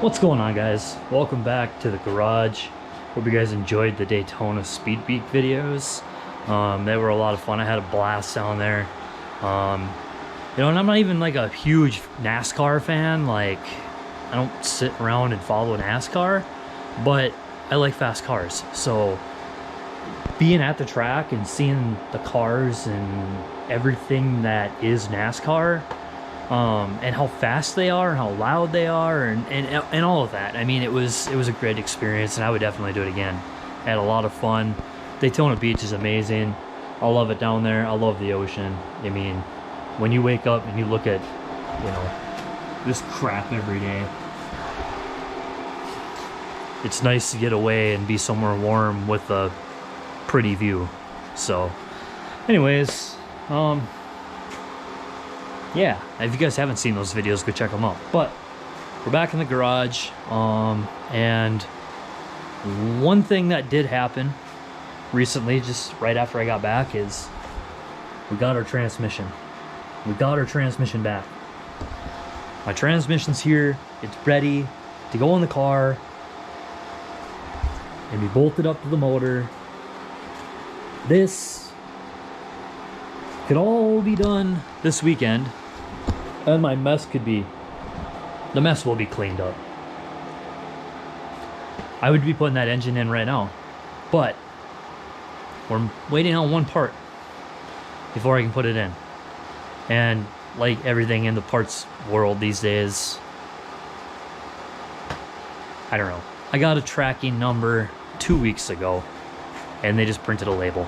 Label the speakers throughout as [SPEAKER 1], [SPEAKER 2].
[SPEAKER 1] What's going on, guys? Welcome back to the garage. Hope you guys enjoyed the Daytona Speed Beat videos. They were a lot of fun. I had a blast down there. And I'm not even like a huge NASCAR fan. Like, I don't sit around and follow NASCAR, but I like fast cars. So being at the track and seeing the cars and everything that is NASCAR, and how fast they are and how loud they are and all of that. I mean, it was a great experience, and I would definitely do it again. I had a lot of fun. Daytona Beach is amazing. I love it down there. I love the ocean. I mean, when you wake up and you look at, this crap every day, it's nice to get away and be somewhere warm with a pretty view. So anyways, yeah, if you guys haven't seen those videos, go check them out. But we're back in the garage, and one thing that did happen recently, just right after I got back, is we got our transmission. We got our transmission back. My transmission's here. It's ready to go in the car and be bolted up to the motor. This could all be done this weekend, and the mess will be cleaned up. I would be putting that engine in right now, but we're waiting on one part before I can put it in. And like everything in the parts world these days, I don't know. I got a tracking number 2 weeks ago, and they just printed a label.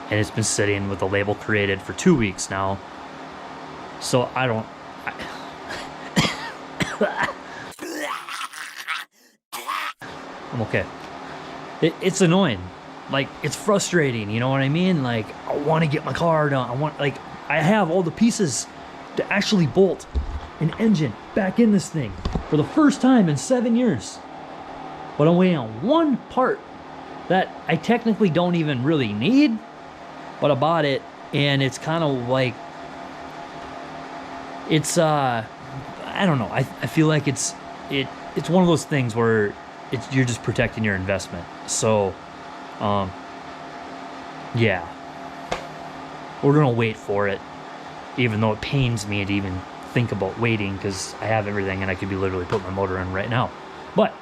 [SPEAKER 1] And it's been sitting with the label created for 2 weeks now. So I'm okay. It's annoying. Like, it's frustrating, you know what I mean? Like, I want to get my car done. I have all the pieces to actually bolt an engine back in this thing for the first time in 7 years. But I'm waiting on one part that I technically don't even really need. But I bought it, and it's kind of like, it's, I don't know. I feel like it's one of those things where you're just protecting your investment. So, yeah. We're going to wait for it, even though it pains me to even think about waiting, because I have everything, and I could be literally putting my motor in right now. But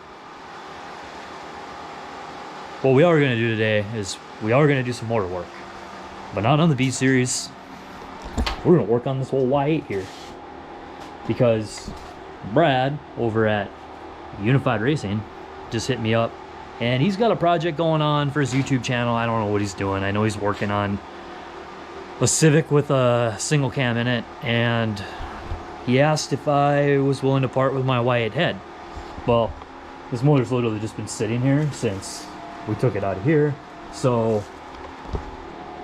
[SPEAKER 1] what we are going to do today is we are going to do some motor work. But not on the B series. We're gonna work on this whole Y8 here, because Brad over at Unified Racing just hit me up, and he's got a project going on for his YouTube channel. I don't know what he's doing. I know he's working on a Civic with a single cam in it, and he asked if I was willing to part with my Y8 head. Well, this motor's literally just been sitting here since we took it out of here, so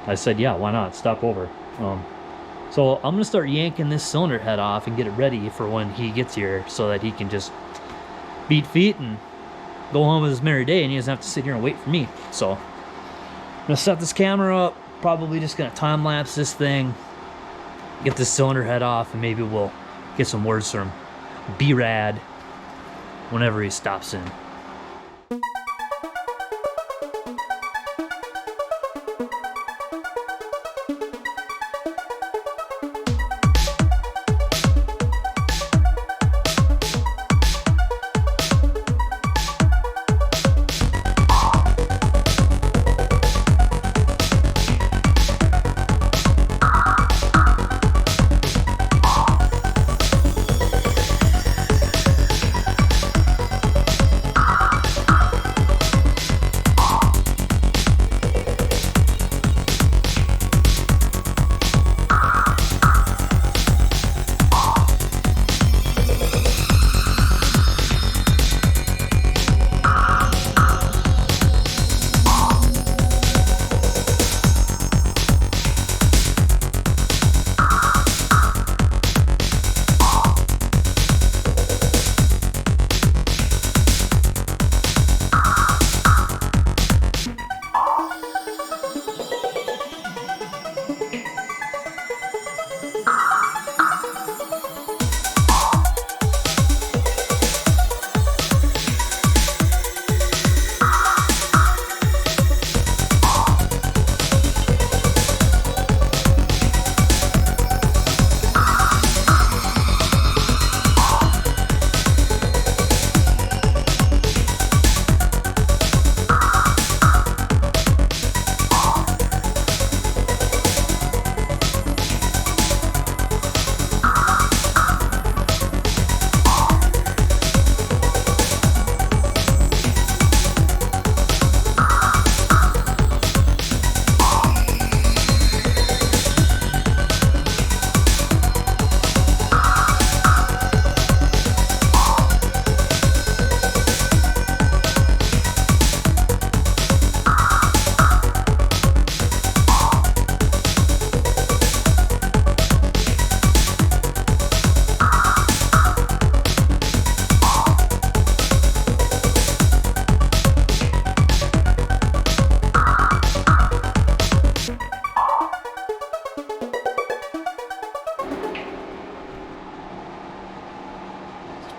[SPEAKER 1] I said, yeah, why not? Stop over. So I'm gonna start yanking this cylinder head off and get it ready for when he gets here, so that he can just beat feet and go home with his merry day, and he doesn't have to sit here and wait for me. So I'm gonna set this camera up, probably just gonna time lapse this thing, get this cylinder head off, and maybe we'll get some words from B-Rad whenever he stops in.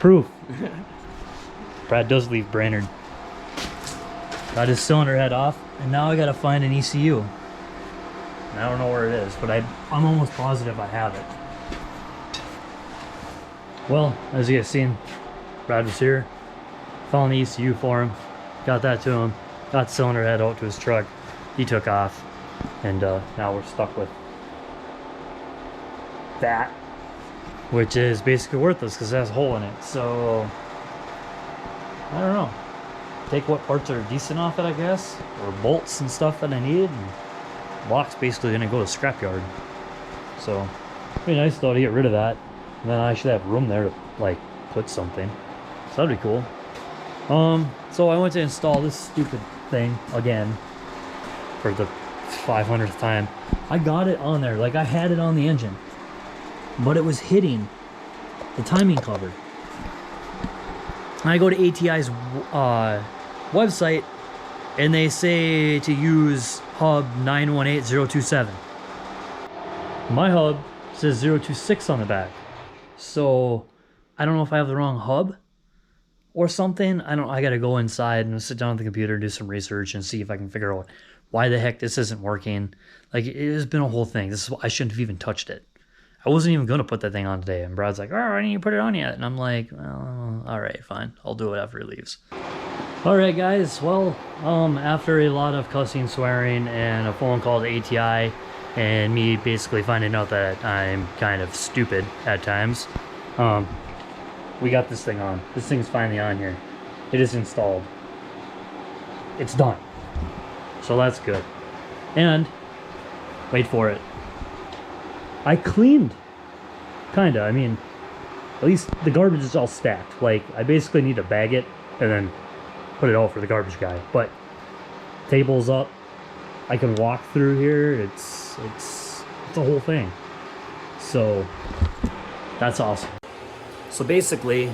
[SPEAKER 1] Proof. Brad does leave Brainerd. Got his cylinder head off, and now I gotta find an ECU. And I don't know where it is, but I'm almost positive I have it. Well, as you guys seen, Brad was here. Found the ECU for him. Got that to him. Got the cylinder head out to his truck. He took off. And now we're stuck with that, which is basically worthless because it has a hole in it. So I don't know, take what parts are decent off it, I guess, or bolts and stuff that I needed, and block's basically gonna go to scrapyard. So it'd be nice though to get rid of that, and then I should have room there to like put something, so that'd be cool. So I went to install this stupid thing again for the 500th time. I got it on there, like I had it on the engine, but it was hitting the timing cover. I go to ATI's website and they say to use hub 918027. My hub says 026 on the back, so I don't know if I have the wrong hub or something. I gotta go inside and sit down at the computer and do some research and see if I can figure out why the heck this isn't working. Like, it has been a whole thing. I shouldn't have even touched it. I wasn't even gonna put that thing on today, and Brad's like, "Oh, I didn't even put it on yet." And I'm like, "Well, all right, fine. I'll do it after he leaves." All right, guys. Well, after a lot of cussing, swearing, and a phone call to ATI, and me basically finding out that I'm kind of stupid at times, we got this thing on. This thing's finally on here. It is installed. It's done. So that's good. And wait for it, I cleaned, kinda. I mean, at least the garbage is all stacked. Like, I basically need to bag it and then put it out for the garbage guy. But table's up, I can walk through here. It's a whole thing. So that's awesome. So basically,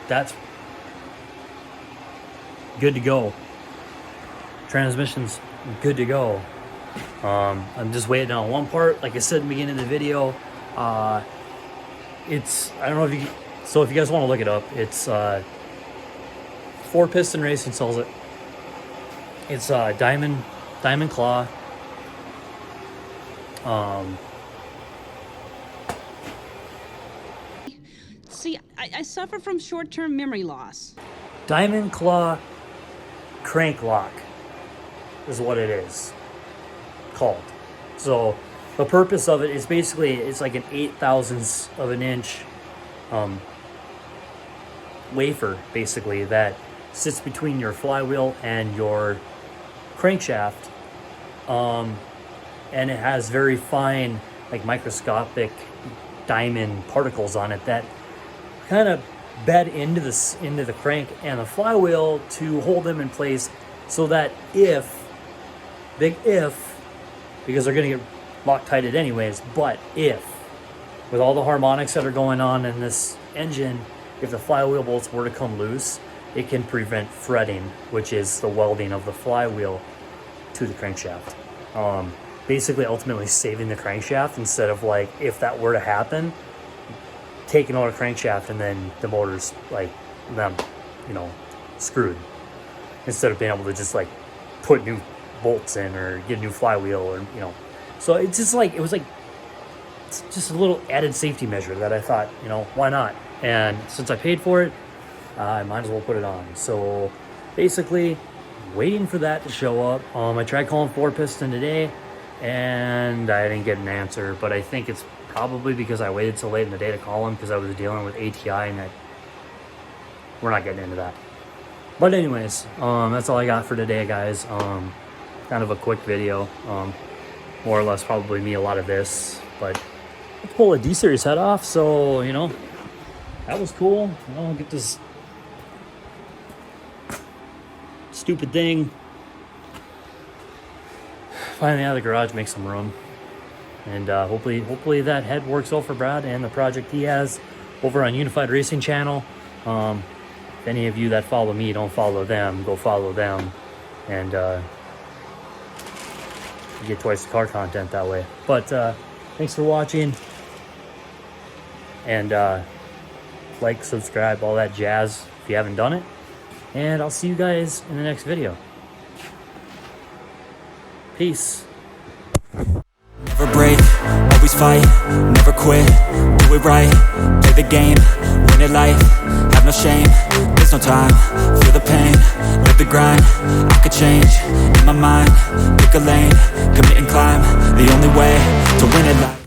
[SPEAKER 1] that's good to go. Transmission's good to go. I'm just waiting on one part. Like I said in the beginning of the video, it's, I don't know if you, so if you guys want to look it up, it's 4-Piston Racing sells it. It's Diamond Claw.
[SPEAKER 2] See, I suffer from short-term memory loss.
[SPEAKER 1] Diamond Claw crank lock is what it is called. So the purpose of it is basically, it's like an 8/1000th of an inch wafer, basically, that sits between your flywheel and your crankshaft, and it has very fine, like, microscopic diamond particles on it that kind of bed into the crank and the flywheel to hold them in place, so that big if, because they're going to get Loctited anyways, but if, with all the harmonics that are going on in this engine, if the flywheel bolts were to come loose, it can prevent fretting, which is the welding of the flywheel to the crankshaft. Basically, ultimately saving the crankshaft, instead of, like, if that were to happen, taking out a crankshaft and then the motor's, like, them, screwed, instead of being able to just, like, put new bolts in or get a new flywheel, or so it's just like, it's just a little added safety measure that I thought, why not? And since I paid for it, I might as well put it on. So basically, waiting for that to show up. I tried calling 4-Piston today and I didn't get an answer, but I think it's probably because I waited so late in the day to call him, because I was dealing with ATI, and we're not getting into that. But anyways, that's all I got for today, guys. Kind of a quick video, more or less probably me a lot of this, but let's pull a D-Series head off, so that was cool. Get this stupid thing finally out of the garage, make some room, and hopefully that head works out for Brad and the project he has over on Unified Racing Channel. If any of you that follow me don't follow them, go follow them, and you get twice the car content that way. But thanks for watching. And like, subscribe, all that jazz if you haven't done it. And I'll see you guys in the next video. Peace.
[SPEAKER 3] Never break, always fight, never quit, do it right, play the game, win it life, have no shame, there's no time, feel the pain, live the grind, I could change, in my mind, pick a lane, commit and climb, the only way to win it life.